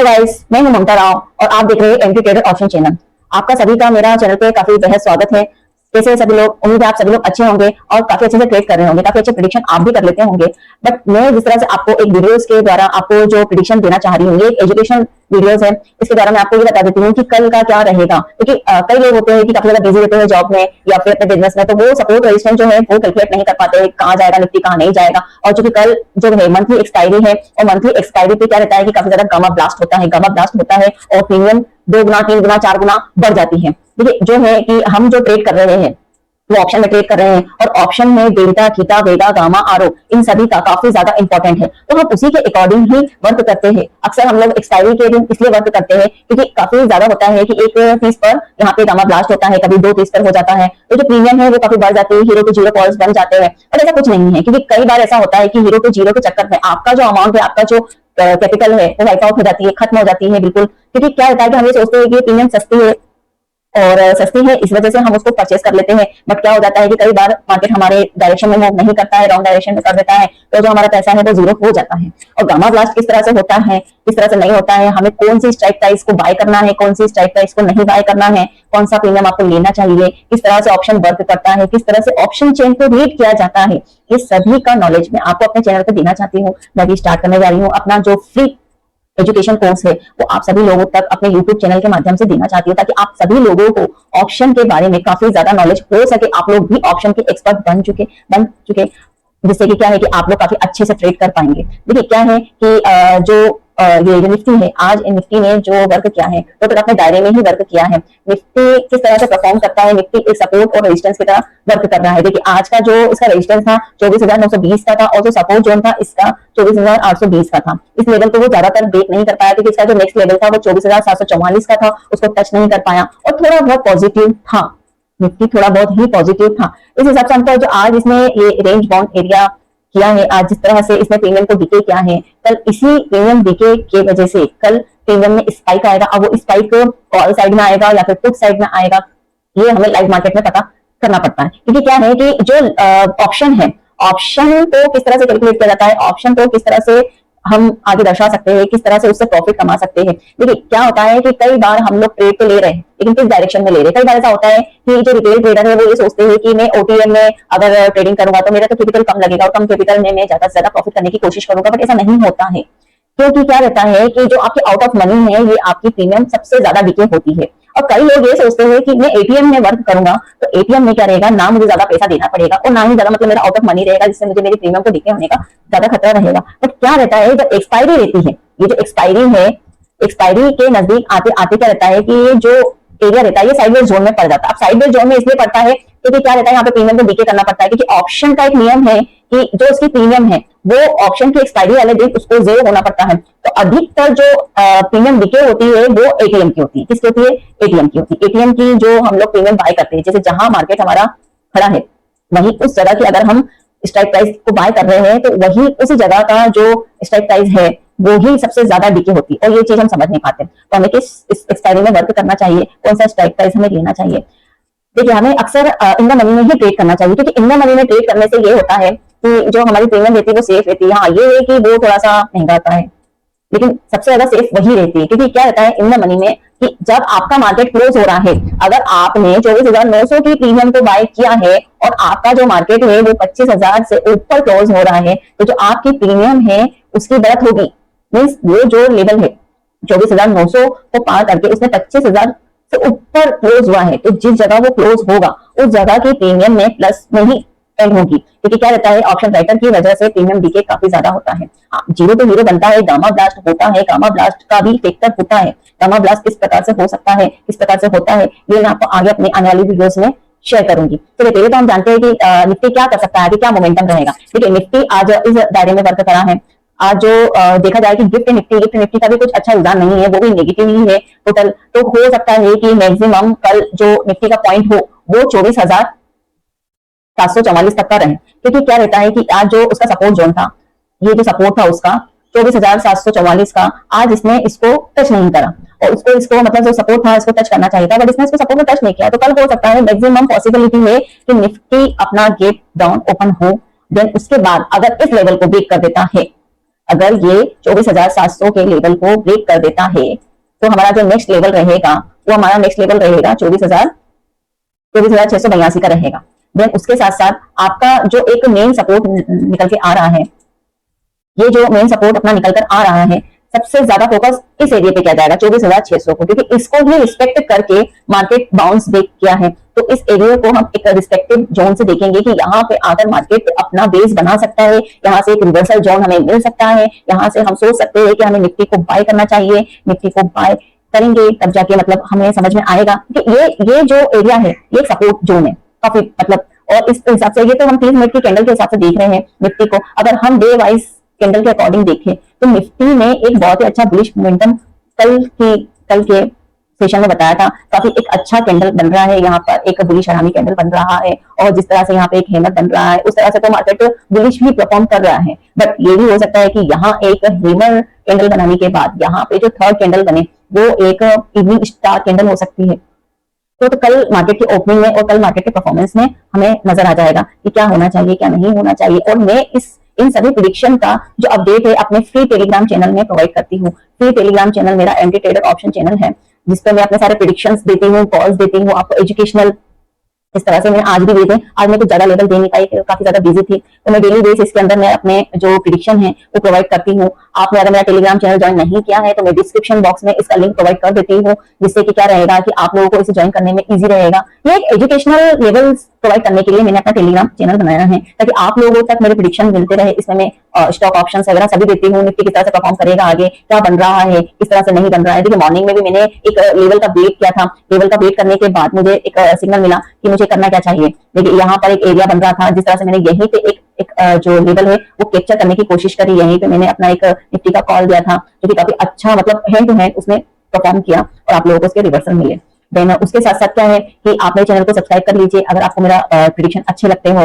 Guys, मैं हूं ममता राव और आप देख रहे हैं एंट्री ट्रेडर ऑप्शन चैनल। आपका सभी का मेरा चैनल पे काफी बेहद स्वागत है। कैसे सभी लोग, उम्मीद है आप सभी लोग अच्छे होंगे और काफी अच्छे से ट्रेड कर रहे होंगे, काफी अच्छे प्रेडिक्शन आप भी कर लेते होंगे। बट मैं जिस तरह से आपको एक वीडियोस के द्वारा आपको जो प्रेडिक्शन देना चाह रही हूँ, ये एजुकेशन वीडियोस है, इसके द्वारा मैं आपको ये बता देती हूँ कि कल का क्या रहेगा। क्योंकि कई लोग होते हैं कि काफी ज्यादा बिजी रहते हैं जॉब में या फिर अपने बिजनेस में, तो वो सपोर्ट रेजिस्टेंस जो है वो कैलकुलेट नहीं कर पाते हैं, कहाँ जाएगा निफ्टी, कहाँ नहीं जाएगा। और चूंकि कल जो है मंथली एक्सपायरी है और मंथली एक्सपायरी पे क्या रहता है कि काफी ज्यादा गामा ब्लास्ट होता है, गामा ब्लास्ट होता है और प्रीमियम 2 गुना 3 गुना 4 गुना बढ़ जाती है। देखिए जो है कि हम जो ट्रेड कर रहे हैं वो ऑप्शन में ट्रेड कर रहे हैं और ऑप्शन में डेल्टा, थीटा, वेगा, गामा, आरओ इन सभी का काफी ज्यादा इंपॉर्टेंट है, तो हम उसी के अकॉर्डिंग ही वर्क करते हैं। अक्सर हम लोग एक्सपायरी के दिन इसलिए वर्क करते हैं क्योंकि काफी ज्यादा होता है कि एक पीस पर यहाँ पे गामा ब्लास्ट होता है, कभी 2 पीस पर हो जाता है, तो जो प्रीमियम है वो काफी बढ़ जाती है, हीरो टू जीरो कॉल्स बन जाते हैं। और ऐसा कुछ नहीं है, क्योंकि कई बार ऐसा होता है कि हीरो टू जीरो के चक्कर में आपका जो अमाउंट है, आपका जो कैपिटल है वो वाइप आउट हो जाती है, खत्म हो जाती है बिल्कुल। क्योंकि क्या होता है कि हम ये सोचते हैं कि प्रीमियम सस्ती है और सस्ती है, इस वजह से हम उसको परचेस कर लेते हैं। बट क्या हो जाता है कि कई बार मार्केट हमारे डायरेक्शन में मूव नहीं करता है, रॉन्ग डायरेक्शन में कर देता है, तो जो हमारा पैसा है वो जीरो हो जाता है। और गामा ब्लास्ट किस तरह से होता है, किस तरह से नहीं होता है, हमें कौन सी स्ट्राइक प्राइस को बाय करना है, कौन सी स्ट्राइक प्राइस को नहीं बाय करना है, कौन सा प्रीमियम आपको लेना चाहिए, किस तरह से ऑप्शन वर्क करता है, किस तरह से ऑप्शन चेन को रीड किया जाता है, ये सभी का नॉलेज मैं आपको अपने चैनल पर देना चाहती हूँ। मैं भी स्टार्ट करने जा रही हूँ अपना जो फ्री एजुकेशन कोर्स है, वो आप सभी लोगों तक अपने यूट्यूब चैनल के माध्यम से देना चाहती हूँ, ताकि आप सभी लोगों को ऑप्शन के बारे में काफी ज्यादा नॉलेज हो सके, आप लोग भी ऑप्शन के एक्सपर्ट बन चुके, जिससे कि क्या है कि आप लोग काफी अच्छे से ट्रेड कर पाएंगे। देखिए क्या है कि ये जो निफ्टी है, आज निफ्टी ने जो वर्क किया है तो अपने दायरे में ही वर्क किया है। निफ्टी किस तरह से परफॉर्म करता है, निफ्टी एक सपोर्ट और रेजिस्टेंस की तरह वर्क कर रहा है। देखिए आज का जो इसका रेजिस्टेंस था 24,920 का था और जो सपोर्ट जोन था इसका 24,820 का था। इस लेवल को वो ज्यादातर ब्रेक नहीं कर पाया, क्योंकि इसका जो नेक्स्ट लेवल था वो 24,744 का था, उसको टच नहीं कर पाया और थोड़ा बहुत पॉजिटिव था, निफ्टी थोड़ा बहुत ही पॉजिटिव था। इस हिसाब से हमको जो आज इसने ये रेंज बाउंड एरिया किया है, आज जिस तरह से इसने प्रीमियम को डीके किया है, कल इसी प्रीमियम डीके के वजह से कल प्रीमियम में स्पाइक आएगा। अब वो स्पाइक कॉल साइड में आएगा या फिर पुट साइड में आएगा, ये हमें लाइव मार्केट में पता करना पड़ता है। क्योंकि क्या है कि जो ऑप्शन है, ऑप्शन को किस तरह से कैलकुलेट किया जाता है, ऑप्शन को किस तरह से हम आगे दर्शा सकते हैं, किस तरह से उससे प्रॉफिट कमा सकते हैं। देखिए क्या होता है कि कई बार हम लोग ट्रेड तो ले रहे हैं, लेकिन किस डायरेक्शन में ले रहे हैं। कई बार ऐसा होता है कि जो रिटेल ट्रेडर है वो ये सोचते हैं कि मैं ओटीएम में अगर ट्रेडिंग करूंगा तो मेरा तो कैपिटल कम लगेगा और कम कैपिटल में मैं ज्यादा से ज्यादा प्रॉफिट करने की कोशिश करूंगा। बट ऐसा नहीं होता है, क्योंकि क्या रहता है कि जो आपकी आउट ऑफ मनी है, ये आपकी प्रीमियम सबसे ज्यादा डीके होती है। और कई लोग ये सोचते हैं कि मैं एटीएम में वर्क करूंगा तो एटीएम में क्या रहेगा, ना मुझे ज्यादा पैसा देना पड़ेगा और ना ही ज्यादा मतलब मेरा आउट ऑफ मनी रहेगा, जिससे मुझे मेरी प्रीमियम को डीके होने का ज्यादा खतरा रहेगा। बट क्या रहता है, जब एक्सपायरी रहती है, ये जो एक्सपायरी है, एक्सपायरी के नजदीक आते आते क्या रहता है कि ये जो एरिया रहता है ये साइडवेज जोन में पड़ जाता है। अब साइडवेज जोन में इसलिए पड़ता है क्योंकि क्या रहता है, यहाँ पे प्रीमियम को डीके करना पड़ता है, क्योंकि ऑप्शन का एक नियम है कि जो उसकी प्रीमियम है वो ऑप्शन की एक्सपायरी वाले दिन उसको जीरो होना पड़ता है। तो अधिकतर जो प्रीमियम डीके होती है वो एटीएम की होती है। किसकी होती है? एटीएम की होती है। एटीएम की जो हम लोग प्रीमियम बाय करते हैं, जैसे जहां मार्केट हमारा खड़ा है वहीं उस जगह की अगर हम स्ट्राइक प्राइस को बाय कर रहे हैं तो वही उसी जगह का जो स्ट्राइक प्राइस है वो ही सबसे ज्यादा डीके होती है। और ये चीज हम समझ नहीं पाते, तो हमें किस एक्सपायरी में वर्क करना चाहिए, कौन सा स्ट्राइक प्राइस हमें लेना चाहिए। देखिए हमें अक्सर इन द मनी में ही ट्रेड करना चाहिए, क्योंकि इन द मनी में ट्रेड करने से ये होता है कि जो हमारी प्रीमियम रहती है वो सेफ रहती है। हाँ ये है कि वो थोड़ा सा महंगा आता है, लेकिन सबसे ज्यादा सेफ वही रहती है। क्योंकि क्या रहता है इन द मनी में कि जब आपका मार्केट क्लोज हो रहा है, अगर आपने 24,900 की प्रीमियम को बाय किया है और आपका जो मार्केट है वो 25,000 से ऊपर क्लोज हो रहा है, तो जो आपकी प्रीमियम है उसकी बढ़त होगी। मीन्स वो जो लेवल है 24,900 को पार करके उसने 25,000 से ऊपर क्लोज हुआ है, तो जिस जगह वो क्लोज होगा उस जगह की प्रीमियम में प्लस में ही एंड होगी। क्योंकि क्या रहता है, ऑप्शन राइटर की वजह से प्रीमियम डीके काफी ज्यादा होता है। जीरो टू हीरो बनता है, गामा ब्लास्ट होता है, गामा ब्लास्ट का भी फैक्टर होता है। गामा ब्लास्ट किस प्रकार से हो सकता है, किस प्रकार से होता है, ये मैं आपको आगे अपने आने वाली वीडियोस में शेयर करूंगी। चलिए पहले तो हम जानते हैं कि निफ्टी क्या कर सकता है, क्या मोमेंटम रहेगा। देखिए निफ्टी आज इस दायरे में वर्क करा है। आज जो देखा जाए कि गिफ्ट निफ्टी का भी कुछ अच्छा रुझान नहीं है, वो भी नेगेटिव ही है टोटल। तो हो सकता है कि मैक्सिमम कल जो निफ्टी का पॉइंट हो वो 24,744 तक का रहे। क्योंकि क्या रहता है कि आज जो उसका सपोर्ट जोन था, ये जो सपोर्ट था उसका 24,744 का, आज इसने इसको टच नहीं करा और इसको मतलब जो सपोर्ट था इसको टच करना चाहिए था, बट इसने इसको सपोर्ट में टच नहीं किया। तो कल हो सकता है, मैक्सिमम पॉसिबिलिटी है कि निफ्टी अपना गेट डाउन ओपन हो, देन उसके बाद अगर इस लेवल को ब्रेक कर देता है अगर ये 24,700 के लेवल को ब्रेक कर देता है तो हमारा जो नेक्स्ट लेवल रहेगा वो हमारा नेक्स्ट लेवल रहेगा 24,682 का रहेगा। देन उसके साथ साथ आपका जो एक मेन सपोर्ट निकल के आ रहा है, ये जो मेन सपोर्ट अपना निकल कर आ रहा है, सबसे ज्यादा फोकस इस एरिया पे किया जाएगा 24,600 को, क्योंकि इसको ही रिस्पेक्ट करके मार्केट बाउंस बैक किया है। तो इस एरिया को हम एक रिस्पेक्टिव जोन से देखेंगे कि यहाँ पे आकर मार्केट अपना बेस बना सकता है, यहाँ से एक रिवर्सल जोन हमें मिल सकता है, यहाँ से हम सोच सकते हैं कि हमें निफ्टी को बाय करना चाहिए। निफ्टी को बाय करेंगे तब जाके मतलब हमें समझ में आएगा कि ये जो एरिया है ये सपोर्ट जोन है काफी मतलब। और इस हिसाब से ये तो हम 30 मिनट की कैंडल के हिसाब से देख रहे हैं निफ्टी को। अगर हम डे वाइज कैंडल के अकॉर्डिंग देखें तो निफ्टी में एक बहुत ही अच्छा बुलिश मोमेंटम कल के सेशन में बताया था, काफी एक अच्छा कैंडल बन रहा है, यहाँ पर एक बुलिश हरामी कैंडल बन रहा है, और जिस तरह से यहाँ पे एक हेमर बन रहा है उस तरह से तो मार्केट बुलिश भी परफॉर्म कर रहा है। बट ये भी हो सकता है कि यहाँ एक हेमर कैंडल बनाने के बाद यहाँ पे जो थर्ड कैंडल बने वो एक इवनिंग स्टार कैंडल हो सकती है। तो कल मार्केट की ओपनिंग में और कल मार्केट के परफॉर्मेंस में हमें नजर आ जाएगा कि क्या होना चाहिए क्या नहीं होना चाहिए। और मैं इन सभी प्रेडिक्शन का जो अपडेट है अपने फ्री टेलीग्राम चैनल में प्रोवाइड करती हूँ। फ्री टेलीग्राम चैनल मेरा एंटी ट्रेडर ऑप्शन चैनल है, जिसपे मैं अपने सारे प्रेडिक्शंस देती हूँ, कॉल्स देती हूँ, आपको एजुकेशनल इस तरह से मैंने आज भी दिए थे। आज मैं कुछ ज्यादा लेवल दे नहीं पाई, काफी ज्यादा बिजी थी, तो मैं डेली बेस इसके अंदर मैं अपने जो प्रेडिक्शन है वो प्रोवाइड करती हूँ। आपने अगर मेरा टेलीग्राम चैनल ज्वाइन नहीं किया है तो मैं डिस्क्रिप्शन बॉक्स में इसका लिंक प्रोवाइड कर देती हूँ, जिससे कि क्या रहेगा कि आप लोगों को इसे ज्वाइन करने में इजी रहेगा। ये एक एजुकेशनल लेवल प्रोवाइड करने के लिए मैंने अपना टेलीग्राम चैनल बनाया है, ताकि आप लोगों तक मेरे प्रेडिक्शन मिलते रहे। इसमें मैं स्टॉक ऑप्शन वगैरह सभी देती हूँ, निफ्टी किस तरह से परफॉर्म करेगा, आगे क्या बन रहा है, किस तरह से नहीं बन रहा है। देखिए मॉर्निंग में भी मैंने एक लेवल का ब्रेक किया था, लेवल का ब्रेक करने के बाद मुझे एक सिग्नल मिला कि मुझे करना क्या चाहिए। देखिए यहाँ पर एक एरिया बन रहा था, जिस तरह से मैंने यहीं पे एक जो लेवल है वो कैप्चर करने की कोशिश करी। यहीं पे मैंने अपना एक निफ्टी का कॉल दिया था जो कि काफी अच्छा मतलब हैंड टू हैंड उसने परफॉर्म किया और आप लोगों को उसके रिवर्सल मिले। देन उसके साथ साथ क्या है कि आप मेरे चैनल को सब्सक्राइब कर लीजिए अगर आपको मेरा प्रेडिक्शन अच्छे लगते हो।